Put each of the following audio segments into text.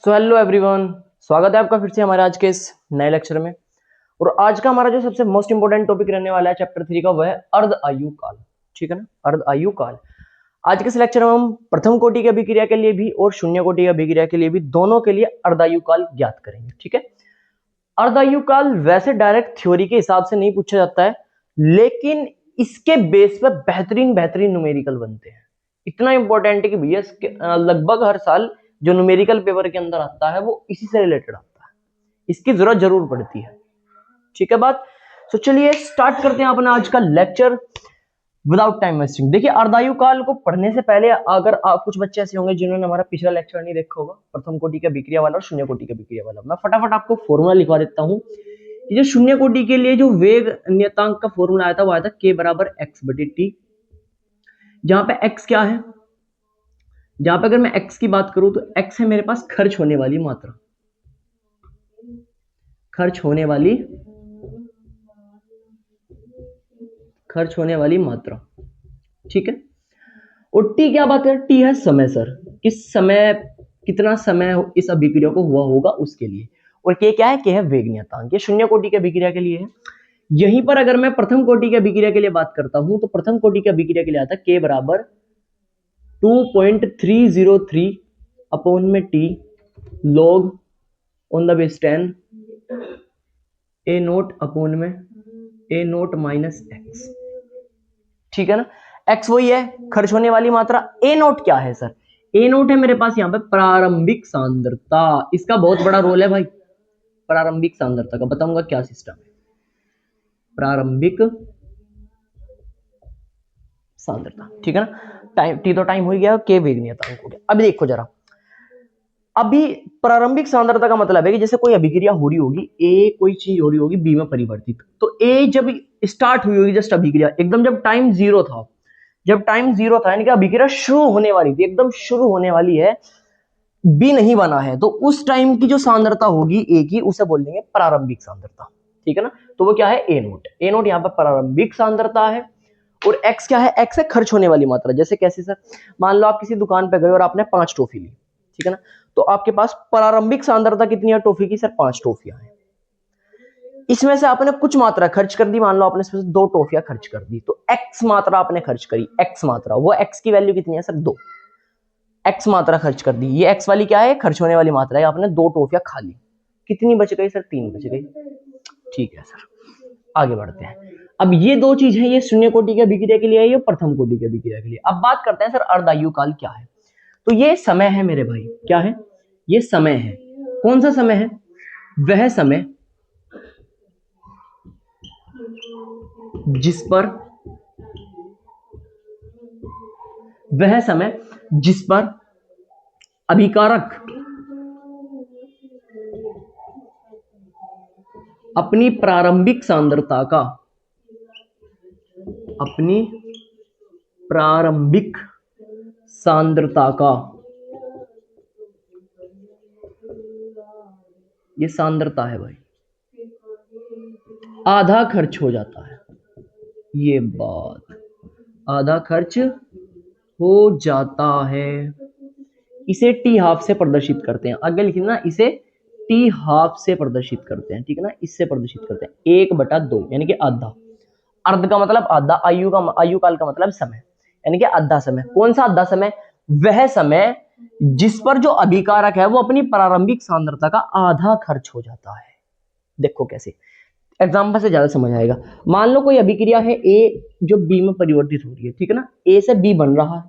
So hello everyone, स्वागत है आपका फिर से हमारे आज के इस नए लेक्चर में। और आज का हमारा जो सबसे मोस्ट इंपोर्टेंट टॉपिक रहने वाला है चैप्टर 3 का, वह है अर्ध आयु काल। ठीक है ना, अर्ध आयु काल। आज के इस लेक्चर में हम प्रथम कोटि की अभिक्रिया के लिए भी और शून्य कोटि की अभिक्रिया के लिए भी, दोनों के लिए अर्धायु काल ज्ञात करेंगे। ठीक है, अर्धायु काल वैसे डायरेक्ट थ्योरी के हिसाब से नहीं पूछा जाता है, लेकिन इसके बेस पर बेहतरीन बेहतरीन न्यूमेरिकल बनते हैं। इतना इंपॉर्टेंट है कि भैया लगभग हर साल जो न्यूमेरिकल पेपर के अंदर आता है वो इसी से रिलेटेड आता है, इसकी जरूरत जरूर पड़ती है। ठीक है बात। तो चलिए स्टार्ट करते हैं अपना आज का लेक्चर विदाउट टाइम वेस्टिंग। देखिए, अर्धायु काल को पढ़ने से पहले अगर आप कुछ बच्चे ऐसे होंगे जिन्होंने हमारा पिछला लेक्चर नहीं देखा होगा, प्रथम कोटि का अभिक्रिया वाला और शून्य कोटि का अभिक्रिया वाला, मैं फटाफट आपको फॉर्मूला लिखवा देता हूं। जो शून्य कोटि के लिए जो वेग नियतांक का फॉर्मूला आया था वो आया था k बराबर x/t, जहां पे x क्या है, जहां पे अगर मैं x की बात करूं तो x है मेरे पास खर्च होने वाली मात्रा, खर्च होने वाली मात्रा। ठीक है, और t क्या बात है, t है समय सर, किस समय कितना समय इस अभिक्रिया को हुआ होगा उसके लिए। और k क्या है, k है वेग नियतांक। ये शून्य कोटि की अभिक्रिया के लिए है। यहीं पर अगर मैं प्रथम कोटि की अभिक्रिया के लिए बात करता हूं तो प्रथम कोटि की अभिक्रिया के लिए आता है k बराबर 2.303 अपॉन में t log on the base 10 a naught upon में a नोट माइनस x। ठीक है ना, x वही है खर्च होने वाली मात्रा, a नोट क्या है सर, a नोट है मेरे पास यहाँ पे प्रारंभिक सांद्रता। इसका बहुत बड़ा रोल है भाई, प्रारंभिक सांद्रता का बताऊंगा क्या सिस्टम है। प्रारंभिक सांद्रता, ठीक है ना, टाइम टी तो टाइम हो गया, के वेग नियतांक हो गया। अभी देखो जरा, अभी प्रारंभिक सांद्रता का मतलब है कि जैसे कोई अभिक्रिया हो रही होगी, ए कोई चीज हो रही होगी बी में परिवर्तित, तो ए जब स्टार्ट हुई होगी जस्ट अभिक्रिया, एकदम जब टाइम जीरो था, यानी कि अभिक्रिया शुरू होने वाली थी, एकदम शुरू होने वाली है, बी नहीं बना है, तो उस टाइम की जो सांद्रता होगी ए की, उसे बोल देंगे प्रारंभिक सांद्रता। ठीक है ना, तो वो क्या है, ए नोट। ए नोट यहाँ पर प्रारंभिक सांद्रता है। और x क्या है, x है खर्च होने वाली मात्रा। जैसे कैसे सर, मान लो आप किसी दुकान पे गए और आपने 5 टॉफी ली, ठीक है ना, तो आपके पास प्रारंभिक सांद्रता कितनी है टॉफी की, सर 5 टॉफियां हैं। इसमें से आपने कुछ मात्रा खर्च कर दी, मान लो आपने इसमें से 2 टॉफियां खर्च कर दी, तो x मात्रा आपने खर्च करी, x मात्रा, वो x की वैल्यू कितनी है सर, 2। x मात्रा खर्च कर दी, ये x वाली क्या है, खर्च होने वाली मात्रा है, आपने 2 टॉफियां खा ली, कितनी बच गई सर, 3 बच गई। ठीक है सर, आगे बढ़ते हैं। अब ये दो चीज है, ये शून्य कोटि के अभिक्रिया के लिए है, ये प्रथम कोटि के अभिक्रिया के लिए। अब बात करते हैं सर अर्धायु काल क्या है। तो ये समय है मेरे भाई, क्या है, ये समय है। कौन सा समय है, वह समय जिस पर अभिकारक अपनी प्रारंभिक सांद्रता का ये सांद्रता है भाई, आधा खर्च हो जाता है। ये बात, आधा खर्च हो जाता है, इसे टी हाफ से प्रदर्शित करते हैं। आगे लिखना ना, इसे टी हाफ से प्रदर्शित करते हैं। ठीक है ना, इससे प्रदर्शित करते हैं 1/2, यानी कि आधा। अर्ध का मतलब आधा, आयु काल का मतलब समय, यानी कि आधा समय। कौन सा आधा समय, वह समय जिस पर जो अभिकारक है वो अपनी प्रारंभिक सांद्रता का आधा खर्च हो जाता है। देखो कैसे, एग्जाम्पल से ज्यादा समझ आएगा। मान लो कोई अभिक्रिया है ए जो बी में परिवर्तित हो रही है, ठीक है ना, ए से बी बन रहा है।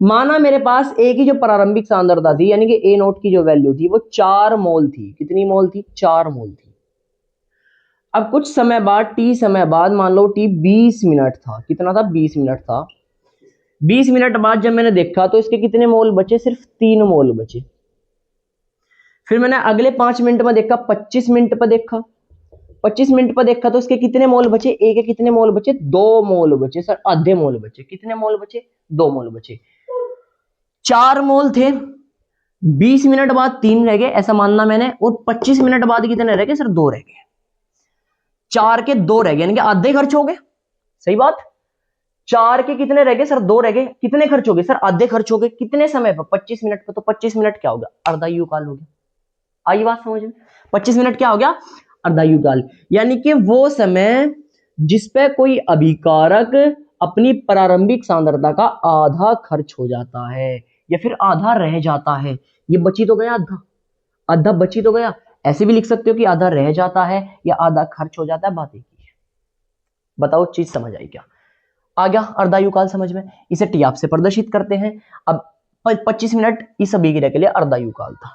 माना मेरे पास ए की जो प्रारंभिक सांद्रता थी, यानी कि ए नोट की जो वैल्यू थी वो 4 मोल थी। कितनी मोल थी, 4 मोल थी। अब कुछ समय बाद, टी समय बाद, मान लो टी 20 मिनट था, कितना था, 20 मिनट था। 20 मिनट बाद जब मैंने देखा तो इसके कितने मोल बचे, सिर्फ 3 मोल बचे। फिर मैंने अगले 5 मिनट में देखा, 25 मिनट पर देखा, 25 मिनट पर देखा तो इसके कितने मोल बचे, ए के कितने मोल बचे, 2 मोल बचे सर, आधे मोल बचे। कितने मोल बचे, 2 मोल बचे। 4 मोल थे, 20 मिनट बाद 3 रह गए, ऐसा मानना मैंने, और 25 मिनट बाद कितने रह गए सर, 2 रह गए। 4 के 2 रह गए, यानी कि आधे खर्च हो गए। सही बात, 4 के कितने रह गए सर? 2 रह गए। कितने खर्च हो गए सर? आधे खर्च हो गए। कितने समय पर? 25 मिनट पर। तो 25 मिनट क्या हो गया? अर्धा यू काल हो गया। आई बात समझ में? 25 मिनट क्या हो गया? अर्धा यू काल। यानी कि वो समय जिस पे कोई अभिकारक अपनी प्रारंभिक सांद्रता का आधा खर्च हो जाता है या फिर आधा रह जाता है। ये बची तो गया आधा, आधा बची तो गया। ऐसे भी लिख सकते हो कि आधा रह जाता है या आधा खर्च हो जाता है, बात एक ही है। बताओ चीज समझ आई क्या? आ गया अर्धायु काल समझ में? इसे टी आप से प्रदर्शित करते हैं। अब 25 मिनट इस अभिक्रिया के लिए अर्धायु काल था।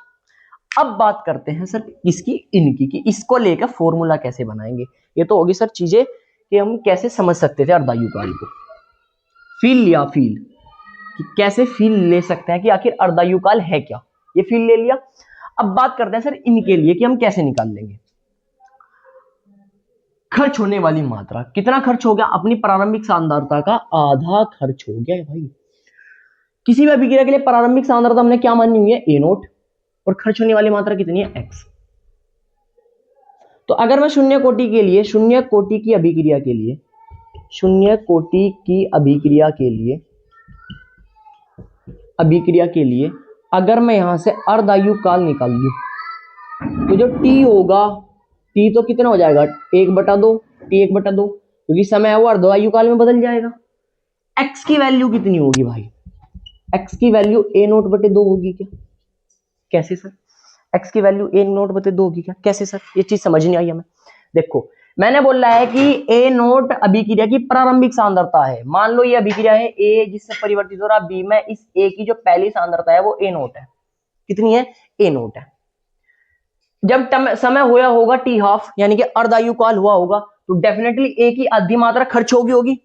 अब बात करते हैं सर किसकी? इनकी, कि इसको लेकर फॉर्मूला कैसे बनाएंगे। ये तो होगी सर चीजें कि हम कैसे समझ सकते थे अर्धायु काल को। फील लिया, फील कि कैसे फील ले सकते हैं कि आखिर अर्धायु काल है क्या, ये फील ले लिया। अब बात करते हैं सर इनके लिए कि हम कैसे निकाल लेंगे। खर्च होने वाली मात्रा, कितना खर्च हो गया? अपनी प्रारंभिक सांद्रता का आधा खर्च हो गया है भाई। किसी भी अभिक्रिया के लिए प्रारंभिक सांद्रता हमने क्या मानी हुई है? ए नोट। और खर्च होने वाली मात्रा कितनी है? एक्स। तो अगर मैं शून्य कोटि के लिए, शून्य कोटि की अभिक्रिया के लिए, शून्य कोटि की अभिक्रिया के लिए, अभिक्रिया के लिए अगर मैं यहां से अर्धायु काल निकाल लूं तो जो टी होगा, टी तो कितना हो जाएगा? 1/2, टी 1/2, क्योंकि समय है वो अर्धायु काल में बदल जाएगा। एक्स की वैल्यू कितनी होगी भाई? एक्स की वैल्यू ए नोट बटे 2 होगी क्या? कैसे सर? एक्स की वैल्यू ए नोट बटे 2 होगी क्या? कैसे सर? ये चीज समझ नहीं आई हमें। देखो मैंने बोला है कि ए नोट अभिक्रिया की प्रारंभिक सांद्रता है। मान लो ये अभिक्रिया है ए जिससे परिवर्तित हो रहा बी में, इस ए की जो पहली सांद्रता है वो ए नोट है। कितनी है? ए नोट है। जब समय होया होगा टी हाफ यानी कि अर्धायु काल हुआ होगा तो डेफिनेटली ए की आधी मात्रा खर्च होगी,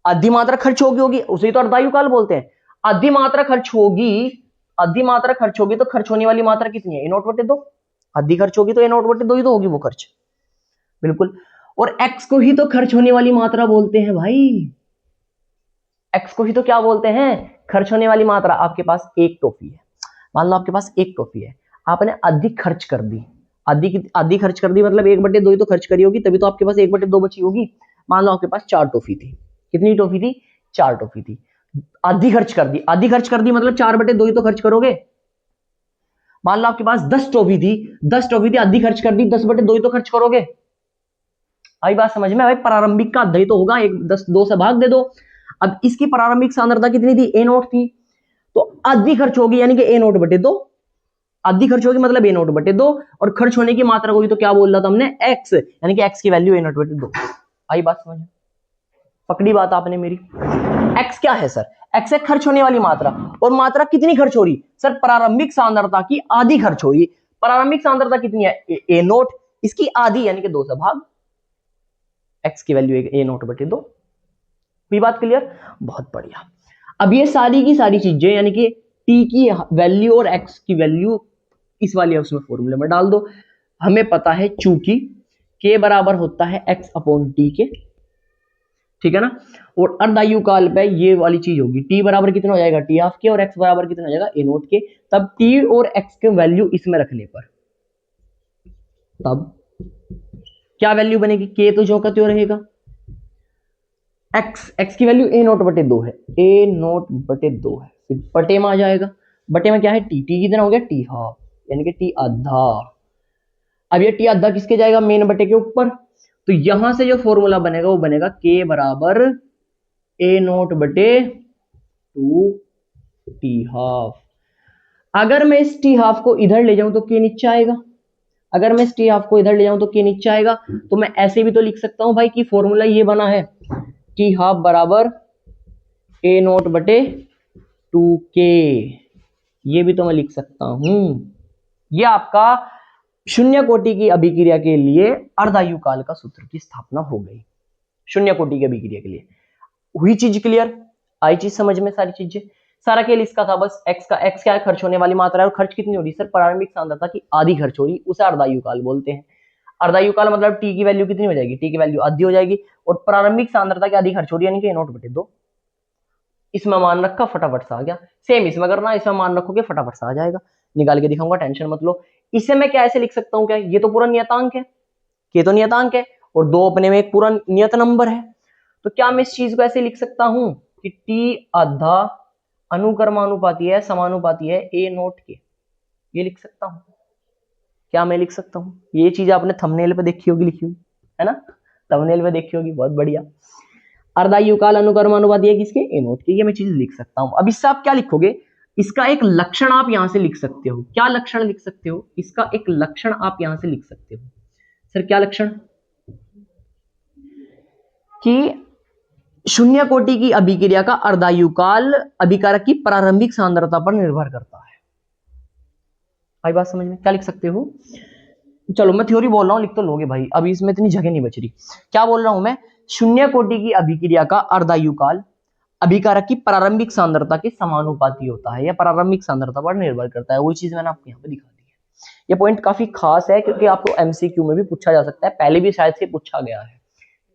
आधी मात्रा खर्च होगी, उसे तो अर्धायु काल बोलते हैं। आधी मात्रा खर्च होगी, आधी मात्रा खर्च होगी तो खर्च होने वाली मात्रा कितनी है? ए नोट बटे 2। आधी खर्च होगी तो ए नोट बटे 2 ही तो होगी वो खर्च, बिल्कुल। और एक्स को ही तो खर्च होने वाली मात्रा बोलते हैं भाई। एक्स को ही तो क्या बोलते हैं? खर्च होने वाली मात्रा। आपके पास एक टॉफी है, मान लो आपके पास एक टॉफी है, आपने आधी खर्च कर दी, आधी खर्च कर दी मतलब 1/2 ही तो खर्च करी होगी, तभी तो आपके पास 1/2 बची होगी। मान लो आपके पास 4 टॉफी थी। कितनी टॉफी थी? 4 टॉफी थी। आधी खर्च कर दी, आधी खर्च कर दी मतलब 4/2 ही तो खर्च करोगे। मान लो आपके पास 10 टॉफी थी, 10 टॉफी थी, आधी खर्च कर दी, 10/2 ही तो खर्च करोगे। आई बात समझ में? भाई प्रारंभिक का आधा ही तो होगा, 2 से भाग दे दो। अब इसकी प्रारंभिक सांद्रता कितनी थी? ए नोट थी, तो आधी खर्च होगी यानी कि ए नोट बटे 2। आधी खर्च होगी मतलब ए नोट बटे 2, और खर्च होने की मात्रा होगी तो क्या बोल रहा था हमने? एक्स, यानी कि एक्स की वैल्यू ए नोट बटे 2। आई बात समझ? पकड़ी बात आपने मेरी। एक्स क्या है सर? एक्स है खर्च होने वाली मात्रा। और मात्रा कितनी खर्च हो रही सर? प्रारंभिक सांद्रता की आधी खर्च हो रही। प्रारंभिक सांद्रता कितनी है? ए नोट, इसकी आधी यानी कि 2 से भाग। एक्स की वैल्यू ए नोट बटे 2। ये बात क्लियर? बहुत बढ़िया। अब ये सारी की सारी चीजें यानी कि टी की वैल्यू और एक्स की वैल्यू इस वाले उसमें फॉर्मूले में डाल दो। हमें पता है चूंकि के बराबर होता है एक्स अपॉन टी के, ठीक है ना। और अर्धायु काल पे ये वाली चीज होगी, टी बराबर कितना हो जाएगा? टी हाफ के, और एक्स बराबर कितना हो जाएगा? ए नोट के। तब टी और एक्स के वैल्यू इसमें रखने पर तब क्या वैल्यू बनेगी? के तो जो का त्यों रहेगा, एक्स की वैल्यू ए नोट बटे 2 है, ए नोट बटे 2 है, फिर बटे में आ जाएगा। बटे में क्या है? टी, टी कितना हो गया? टी हाफ, यानी कि टी आधा। अब ये टी आधा किसके जाएगा? मेन बटे के ऊपर। तो यहां से जो फॉर्मूला बनेगा वो बनेगा के बराबर ए नोट बटे 2 टी हाफ। अगर मैं इस टी हाफ को इधर ले जाऊं तो के नीचे आएगा, अगर मैं इस टी हाफ को इधर ले जाऊं तो के नीचे आएगा। तो मैं ऐसे भी तो लिख सकता हूं भाई कि फॉर्मूला ये बना है टी हाफ बराबर ए नोट बटे 2k, ये भी तो मैं लिख सकता हूं। ये आपका शून्य कोटि की अभिक्रिया के लिए अर्धायु काल का सूत्र की स्थापना हो गई। शून्य कोटि की अभिक्रिया के लिए हुई चीज क्लियर? आई चीज समझ में? सारी चीजें, सारा खेल इसका था बस। एक्स क्या है? खर्च होने वाली मात्रा है। और खर्च कितनी हो रही सर? प्रारंभिक सांद्रता की आधी खर्च हो रही, उसे अर्धायु काल बोलते हैं। अर्धायु काल मतलब टी की वैल्यू कितनी हो जाएगी? टी की वैल्यू आधी हो जाएगी, और प्रारंभिक सांद्रता की आधी खर्च हो रही है, यानी कि ए नोट बटे 2। इसमें मान रखा, फटाफट से आ गया। सेम इसमें करना, इसमें मान रखोगे फटाफट से आ जाएगा। निकाल के दिखाऊंगा, टेंशन मत लो। इसे मैं क्या ऐसे लिख सकता हूँ? क्या ये तो पूरा नियतांक है, ये तो नियतांक है, और 2 अपने में एक पूरा नियत नंबर है। तो क्या मैं इस चीज को ऐसे लिख सकता हूं कि टी आधा अनुक्रमानुपाती है, समानुपाती है ए नोट के, ये लिख सकता हूं? क्या मैं लिख सकता हूं? ये चीज आपने थंबनेल पे देखी होगी लिखी हुई, है ना? थंबनेल पे देखी होगी, बहुत बढ़िया। अर्धायुकाल अनुक्रमानुपाती है किसके? ए नोट के, ये मैं चीज लिख सकता हूं। अब इससे आप क्या लिखोगे? इसका एक लक्षण आप यहां से लिख सकते हो। क्या लक्षण लिख सकते हो? इसका एक लक्षण आप यहां से लिख सकते हो। सर क्या लक्षण? कि शून्य कोटि की अभिक्रिया का अर्धायुकाल अभिकारक की प्रारंभिक सांद्रता पर निर्भर करता है। आई बात समझ में? क्या लिख सकते हो? चलो मैं थ्योरी बोल रहा हूं, लिख तो लोगे भाई, अभी इसमें इतनी जगह नहीं बच रही। क्या बोल रहा हूं मैं? शून्य कोटि की अभिक्रिया का अर्धायुकाल अभिकारक की प्रारंभिक सांद्रता के समानुपाती होता है, या प्रारंभिक सांद्रता पर निर्भर करता है। वही चीज मैंने आपको यहाँ पे दिखा दी है। ये पॉइंट काफी खास है क्योंकि आपको एमसीक्यू में भी पूछा जा सकता है, पहले भी शायद से पूछा गया है,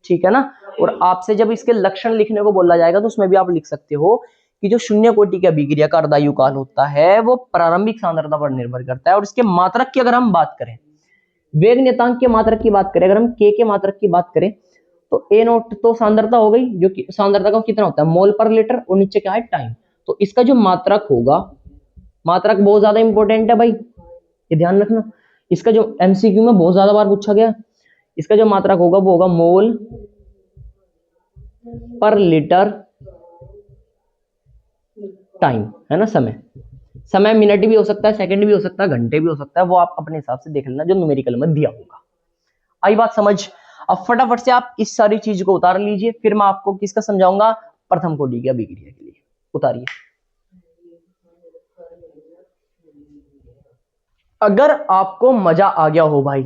ठीक है ना? और आपसे जब इसके लक्षण लिखने को बोला जाएगा तो उसमें भी आप लिख सकते हो कि जो शून्य कोटि की अभिक्रिया का अर्धायुकाल होता है वो प्रारंभिक सांद्रता पर निर्भर करता है। और इसके मात्रक की अगर हम बात करें, वेग नियतांक के मात्रक की बात करें, अगर हम के मात्रक की बात करें तो ए नोट तो सांद्रता हो गई, जो कि सांद्रता का कितना होता है? मोल पर लीटर, और नीचे क्या है? टाइम। तो इसका जो मात्रक होगा, मात्रक बहुत ज्यादा इंपॉर्टेंट है भाई, ये ध्यान रखना। इसका जो एमसीक्यू में बहुत ज्यादा बार पूछा गया, इसका जो मात्रक होगा वो होगा मोल पर लीटर टाइम, है ना? समय, समय मिनट भी हो सकता है, सेकंड भी हो सकता है, घंटे भी हो सकता है, वो आप अपने हिसाब से देख लेना जो न्यूमेरिकल में दिया होगा। आई बात समझ? अब फटाफट से आप इस सारी चीज को उतार लीजिए, फिर मैं आपको किसका समझाऊंगा? प्रथम कोटि की अभिक्रिया के लिए। उतारिए। अगर आपको मजा आ गया हो भाई,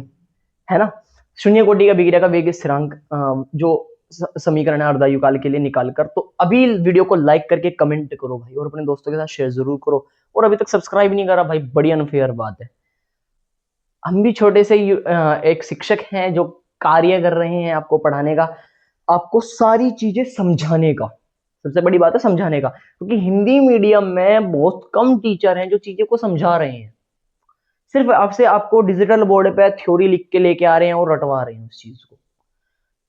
है ना, शून्य कोटि का अभिक्रिया का वेग स्थिरांक जो समीकरण है अर्धायुकाल के लिए निकालकर, तो अभी वीडियो को लाइक करके कमेंट करो भाई, और अपने दोस्तों के साथ शेयर जरूर करो। और अभी तक सब्सक्राइब नहीं करा भाई, बड़ी अनफेयर बात है। हम भी छोटे से एक शिक्षक हैं जो कार्य कर रहे हैं आपको पढ़ाने का, आपको सारी चीजें समझाने का। सबसे बड़ी बात है समझाने का, क्योंकि हिंदी मीडियम में बहुत कम टीचर हैं जो चीजें को समझा रहे हैं। सिर्फ आपसे आपको डिजिटल बोर्ड पे थ्योरी लिख के लेके आ रहे हैं और रटवा रहे हैं उस चीज को।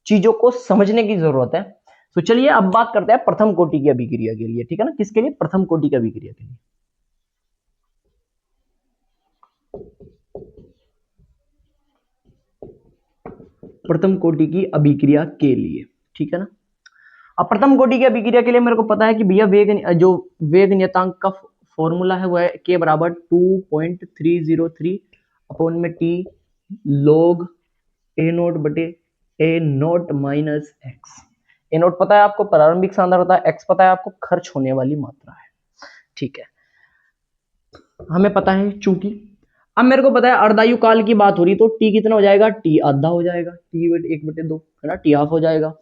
चीजों को समझने की जरूरत है। तो चलिए अब बात करते हैं प्रथम कोटि की अभिक्रिया के लिए, ठीक है ना? किसके लिए? प्रथम कोटि की अभिक्रिया के लिए। प्रथम कोटि की अभिक्रिया के लिए, ठीक है ना? अब प्रथम कोटि की अभिक्रिया के लिए मेरे को पता है कि भैया जो वेग नियतांक का फॉर्मूला है वो है के बराबर 2.303 अपॉन में टी लॉग ए नोट बटे ए नोट माइनस एक्स। ए नोट पता है आपको प्रारंभिक सांद्रता, एक्स पता है आपको खर्च होने वाली मात्रा है, ठीक है? हमें पता है चूंकि अब मेरे को पता है अर्धायुकाल की बात हो रही, तो टी कितना हो जाएगा? टी आधा हो जाएगा, टी 1/2, है ना? टी हाफ हो जाएगा।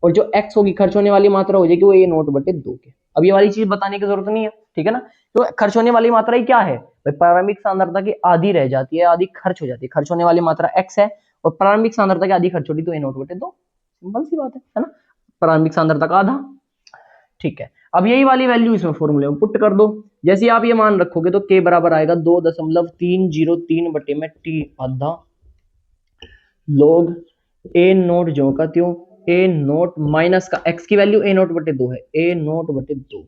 और जो एक्स होगी खर्च होने वाली मात्रा हो जाएगी वो ए नोट बटे 2 के। अब ये वाली चीज बताने की जरूरत नहीं है, ठीक है ना? तो खर्च होने वाली मात्रा ही क्या है भाई? प्रारंभिक सांद्रता की आधी रह जाती है, आधी खर्च हो जाती है। खर्च होने वाली मात्रा एक्स है और प्रारंभिक सांद्रता की आधी खर्च होती तो ए नोट बटे 2। सिंपल सी बात है ना? प्रारंभिक सांद्रता का आधा, ठीक है। अब यही वाली वैल्यू इसमें फॉर्मूले में पुट कर दो। जैसे आप ये मान रखोगे तो के बराबर आएगा 2.303 बटे में टी आधा लॉग ए नोट जो का त्यों ए नोट माइनस का एक्स की वैल्यू ए नोट बटे 2 है, ए नोट बटे 2।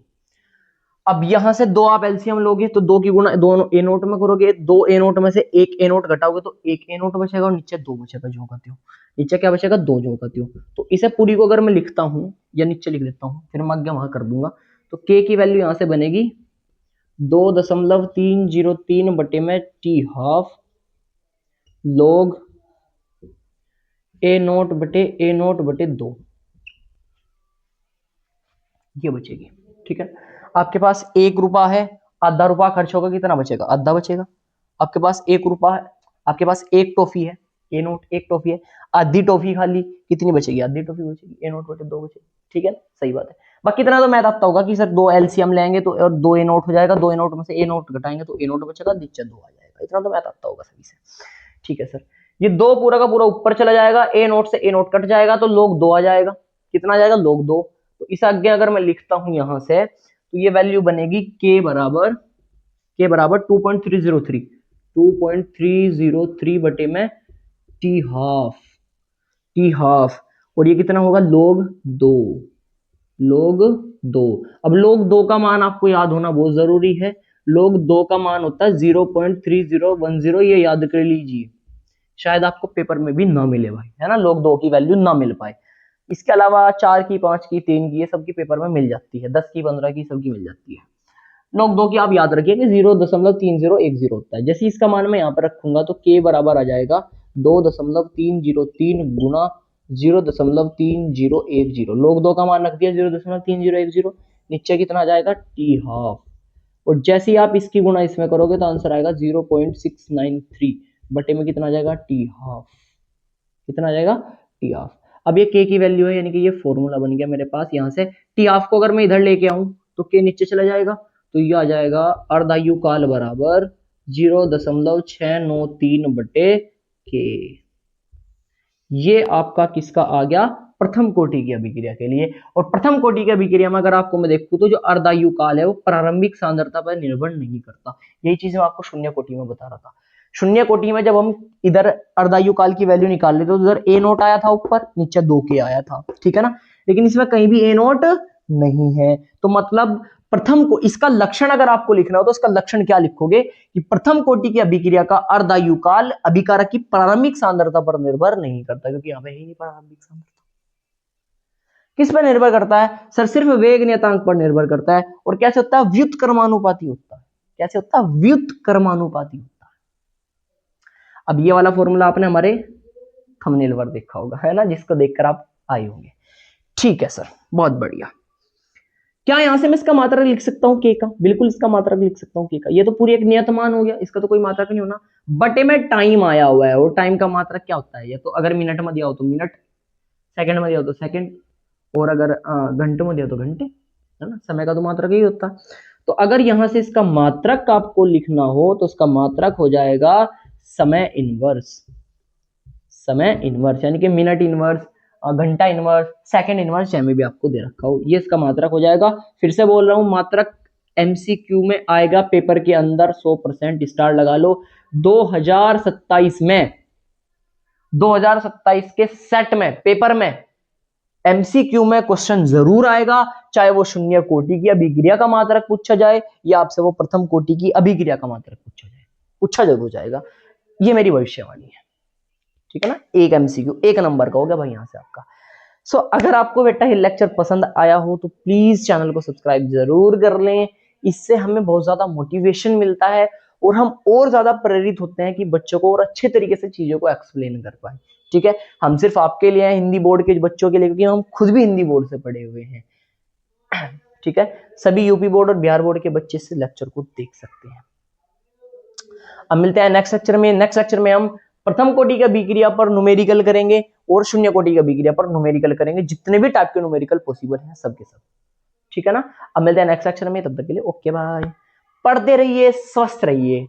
अब यहां से दो आप एलसीएम लोगे तो दो की गुणा दोनों ए नोट में करोगे, दो ए नोट में से एक ए नोट घटाओगे तो एक ए नोट बचेगा और नीचे दो बचेगा जो का त्यों। नीचे क्या बचेगा? दो जो का त्यों। तो इसे पूरी को अगर मैं लिखता हूं या नीचे लिख देता हूं, फिर मैं आगे वहां कर दूंगा, तो के की वैल्यू यहां से बनेगी 2.303 बटे में टी हाफ लॉग ए नोट बटे 2, ये बचेगी, ठीक है? आपके पास 1 रुपया है, आधा रुपया खर्च होगा, कितना बचेगा? आधा बचेगा। आपके पास 1 रुपया है, आपके पास एक टॉफी है, ए नोट एक टॉफी है, आधी टॉफी खाली, कितनी बचेगी? आधी टॉफी बचेगी, ए नोट बटे 2 बचेगी, ठीक है? सही बात है। बाकी इतना तो मैथ आता होगा कि सर दो एलसीएम लेंगे तो और दो ए नोट हो जाएगा, दो ए नोट में से ए नोट घटाएंगे तो ए नोट बचेगा, नीचे 2 आ जाएगा। इतना तो मैथ आता होगा सभी से, ठीक है सर? ये 2 पूरा का पूरा ऊपर चला जाएगा, ए नोट से ए नोट कट जाएगा तो लॉग 2 आ जाएगा। कितना आ जाएगा? लॉग 2। तो इस आगे अगर मैं लिखता हूं यहां से तो ये वैल्यू बनेगी के बराबर 2.303 बटे में टी हाफ और ये कितना होगा, log 2, log 2। अब log 2 का मान आपको याद होना बहुत जरूरी है। log 2 का मान होता है 0.3010, ये याद कर लीजिए, शायद आपको पेपर में भी ना मिले भाई, है ना, log 2 की वैल्यू ना मिल पाए। इसके अलावा 4 की, 5 की, 3 की, ये सबकी पेपर में मिल जाती है, 10 की, 15 की, सबकी मिल जाती है। log 2 की आप याद रखिए कि 0.3010 होता है। जैसे इसका मान मैं यहाँ पर रखूंगा तो k बराबर आ जाएगा 2.303 गुना 0.3010। log 2 का मान रख दिया 0.3010, नीचे कितना आ जाएगा, टी हाफ। और जैसे ही आप इसकी गुणा इसमें करोगे तो आंसर आएगा 0.693 बटे में कितना आ जाएगा, टी हाफ। कितना आ जाएगा, टी हाफ। अब ये k की वैल्यू है, यानी कि ये फॉर्मूला बन गया मेरे पास। यहाँ से टी हाफ को अगर मैं इधर लेके आऊं तो k नीचे चला जाएगा, तो ये आ जाएगा अर्धायु काल बराबर 0.693 बटे k। ये आपका किसका आ गया, प्रथम कोटि की अभिक्रिया के लिए। और प्रथम कोटि की अभिक्रिया में अगर आपको मैं देखूं तो जो अर्धायु काल है वो प्रारंभिक सांद्रता पर निर्भर नहीं करता। यही चीज मैं आपको शून्य कोटि में बता रहा था। शून्य कोटि में जब हम इधर अर्धायु काल की वैल्यू निकाल लेते तो उधर ए नोट आया था ऊपर, नीचे 2k आया था, ठीक है ना। लेकिन इसमें कहीं भी ए नोट नहीं है, तो मतलब प्रथम को, इसका लक्षण अगर आपको लिखना हो तो इसका लक्षण क्या लिखोगे कि प्रथम कोटि की अभिक्रिया का अर्धायु काल अभिकारक की प्रारंभिक सांद्रता पर निर्भर नहीं करता, क्योंकि यहां पे है ही नहीं प्रारंभिक सांद्रता। किस पर निर्भर करता है सर, सिर्फ वेग नियतांक पर निर्भर करता है। और कैसे होता है, व्युत्क्रमानुपाती होता है। कैसे होता है, व्युत्क्रमानुपाती होता है। अब ये वाला फॉर्मूला आपने हमारे थंबनेल पर देखा होगा, है ना, जिसको देखकर आप आए होंगे। ठीक है सर, बहुत बढ़िया। क्या यहां से मैं इसका मात्रक लिख सकता हूं के का, बिल्कुल इसका मात्रक लिख सकता हूं के का। ये तो पूरी एक नियत मान हो गया, इसका तो कोई मात्रक नहीं होना। बटे में टाइम आया हुआ है, और टाइम का मात्रक क्या होता है, ये तो अगर मिनट में दिया हो तो मिनट, सेकंड में दिया हो तो सेकंड, और अगर घंटों में दिया तो घंटे, है ना, समय का तो मात्रक ही होता है। तो अगर यहां से इसका मात्रक आपको लिखना हो तो इसका मात्रक हो जाएगा समय इनवर्स। समय इनवर्स यानी कि मिनट इनवर्स, घंटा इनवर्स, सेकंड इनवर्स, चाहे में भी आपको दे रखा हो, ये इसका मात्रक हो जाएगा। फिर से बोल रहा हूं, मात्रक एमसीक्यू में आएगा पेपर के अंदर, 100% स्टार लगा लो। 2027 में, 2027 के सेट में, पेपर में एमसीक्यू में क्वेश्चन जरूर आएगा, चाहे वो शून्य कोटि की अभिक्रिया का मात्रक पूछा जाए या आपसे वो प्रथम कोटि की अभिक्रिया का मात्रक पूछा जाए, पूछा जरूर जाएगा। ये मेरी भविष्यवाणी है, ठीक है ना। एक एमसीक्यू, एक नंबर का हो गया भाई यहां से आपका। सो अगर आपको बेटा ये लेक्चर पसंद आया हो तो प्लीज चैनल को सब्सक्राइब जरूर कर लें, इससे हमें बहुत ज्यादा मोटिवेशन मिलता है और हम और ज्यादा प्रेरित होते हैं कि बच्चों को और अच्छे तरीके से चीजों को एक्सप्लेन कर पाए। ठीक है, हम सिर्फ आपके लिए हैं, हिंदी बोर्ड के बच्चों के लिए, क्योंकि हम खुद भी हिंदी बोर्ड से पढ़े हुए हैं। ठीक है, सभी यूपी बोर्ड और बिहार बोर्ड के बच्चे इस लेक्चर को देख सकते हैं। अब मिलते हैं नेक्स्ट लेक्चर में। नेक्स्ट लेक्चर में हम प्रथम कोटि का अभिक्रिया पर न्यूमेरिकल करेंगे और शून्य कोटि का अभिक्रिया पर न्यूमेरिकल करेंगे, जितने भी टाइप के न्यूमेरिकल पॉसिबल हैं सब के सब। ठीक है ना। अब मिलते हैं नेक्स्ट लेक्चर में, तब तक के लिए ओके बाय। पढ़ते रहिए, स्वस्थ रहिए।